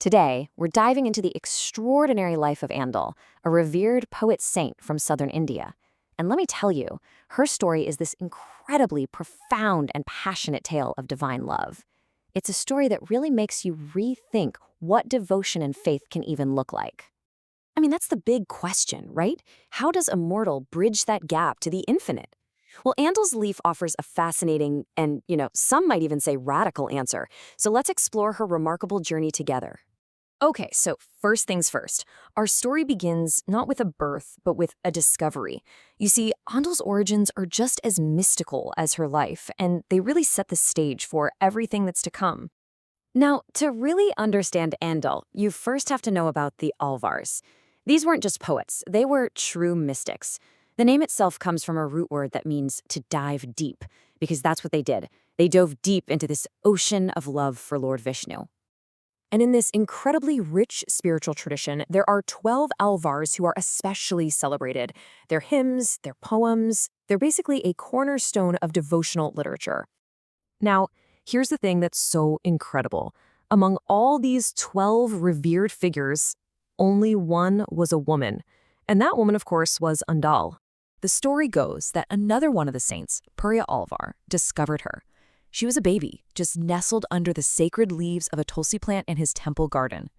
Today, we're diving into the extraordinary life of Andal, a revered poet saint from southern India. And let me tell you, her story is this incredibly profound and passionate tale of divine love. It's a story that really makes you rethink what devotion and faith can even look like. I mean, that's the big question, right? How does a mortal bridge that gap to the infinite? Well, Andal's Leaf offers a fascinating and, some might even say radical answer. So let's explore her remarkable journey together. Okay, so first things first. Our story begins not with a birth, but with a discovery. You see, Andal's origins are just as mystical as her life, and they really set the stage for everything that's to come. Now, to really understand Andal, you first have to know about the Alvars. These weren't just poets, they were true mystics. The name itself comes from a root word that means to dive deep, because that's what they did. They dove deep into this ocean of love for Lord Vishnu. And in this incredibly rich spiritual tradition, there are 12 Alvars who are especially celebrated. Their hymns, their poems, they're basically a cornerstone of devotional literature. Now, here's the thing that's so incredible. Among all these 12 revered figures, only one was a woman. And that woman, of course, was Andal. The story goes that another one of the saints, Purya Alvar, discovered her. She was a baby, just nestled under the sacred leaves of a tulsi plant in his temple garden.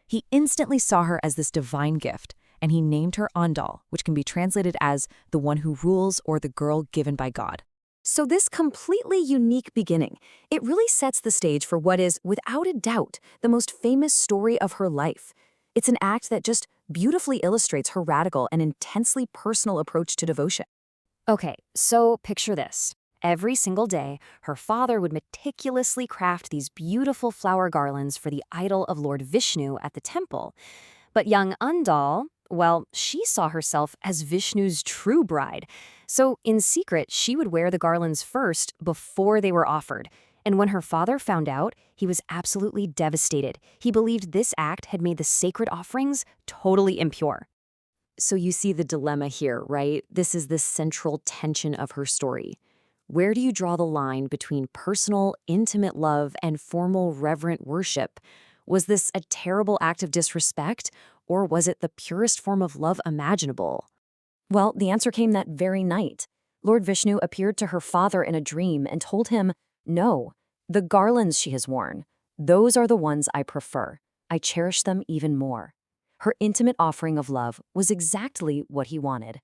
He instantly saw her as this divine gift, and he named her Andal, which can be translated as the one who rules or the girl given by God. So this completely unique beginning, it really sets the stage for what is, without a doubt, the most famous story of her life. It's an act that just beautifully illustrates her radical and intensely personal approach to devotion. Okay, so picture this. Every single day, her father would meticulously craft these beautiful flower garlands for the idol of Lord Vishnu at the temple. But young Andal, well, she saw herself as Vishnu's true bride. So in secret, she would wear the garlands first before they were offered. And when her father found out, he was absolutely devastated. He believed this act had made the sacred offerings totally impure. So you see the dilemma here, right? This is the central tension of her story. Where do you draw the line between personal, intimate love and formal, reverent worship? Was this a terrible act of disrespect, or was it the purest form of love imaginable? Well, the answer came that very night. Lord Vishnu appeared to her father in a dream and told him, "No, the garlands she has worn, those are the ones I prefer. I cherish them even more." Her intimate offering of love was exactly what he wanted.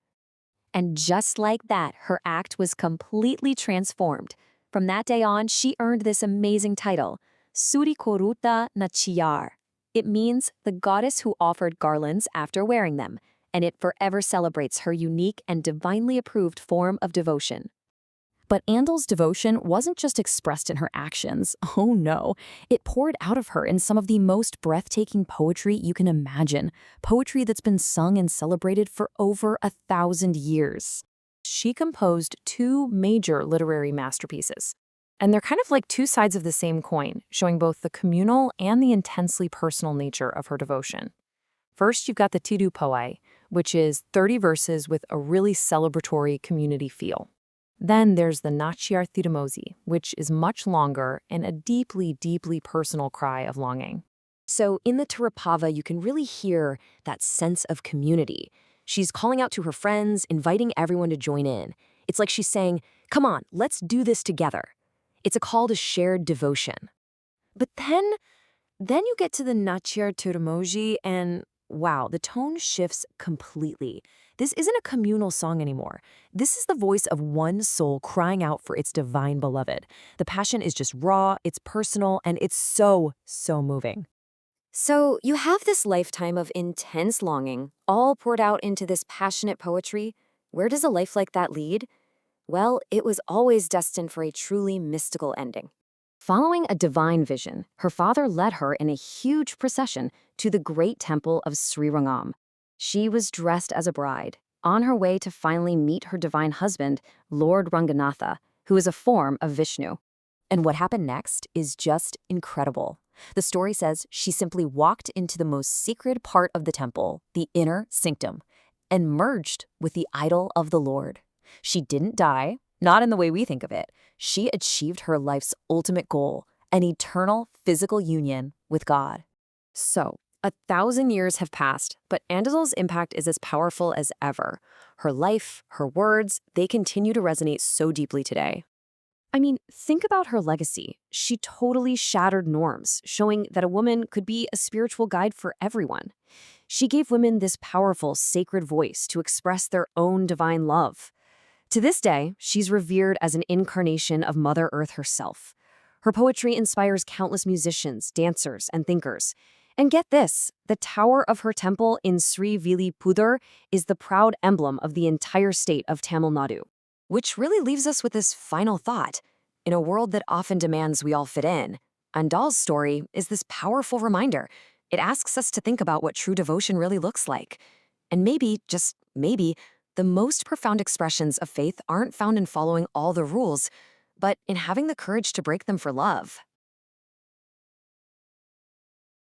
And just like that, her act was completely transformed. From that day on, she earned this amazing title, Surikoruta Nachiyar. It means the goddess who offered garlands after wearing them, and it forever celebrates her unique and divinely approved form of devotion. But Andal's devotion wasn't just expressed in her actions. Oh no, it poured out of her in some of the most breathtaking poetry you can imagine, poetry that's been sung and celebrated for over 1,000 years. She composed two major literary masterpieces. And they're kind of like two sides of the same coin, showing both the communal and the intensely personal nature of her devotion. First, you've got the Tidu Poai, which is 30 verses with a really celebratory community feel. Then there's the Nachiyar Thiramosi, which is much longer and a deeply, deeply personal cry of longing. So in the Tirupava, you can really hear that sense of community. She's calling out to her friends, inviting everyone to join in. It's like she's saying, "Come on, let's do this together." It's a call to shared devotion. But then you get to the Nachiyar Thiramosi and wow, the tone shifts completely. This isn't a communal song anymore. This is the voice of one soul crying out for its divine beloved. The passion is just raw, it's personal, and it's so, so moving. So you have this lifetime of intense longing, all poured out into this passionate poetry. Where does a life like that lead? Well, it was always destined for a truly mystical ending. Following a divine vision, her father led her in a huge procession to the great temple of Srirangam. She was dressed as a bride, on her way to finally meet her divine husband, Lord Ranganatha, who is a form of Vishnu. And what happened next is just incredible. The story says she simply walked into the most sacred part of the temple, the inner sanctum, and merged with the idol of the Lord. She didn't die, not in the way we think of it. She achieved her life's ultimate goal, an eternal physical union with God. So, 1,000 years have passed, but Andal's impact is as powerful as ever. Her life, her words, they continue to resonate so deeply today. I mean, think about her legacy. She totally shattered norms, showing that a woman could be a spiritual guide for everyone. She gave women this powerful, sacred voice to express their own divine love. To this day, she's revered as an incarnation of Mother Earth herself. Her poetry inspires countless musicians, dancers, and thinkers. And get this, the tower of her temple in Sri Villipudur is the proud emblem of the entire state of Tamil Nadu. Which really leaves us with this final thought. In a world that often demands we all fit in, Andal's story is this powerful reminder. It asks us to think about what true devotion really looks like. And maybe, just maybe, the most profound expressions of faith aren't found in following all the rules, but in having the courage to break them for love.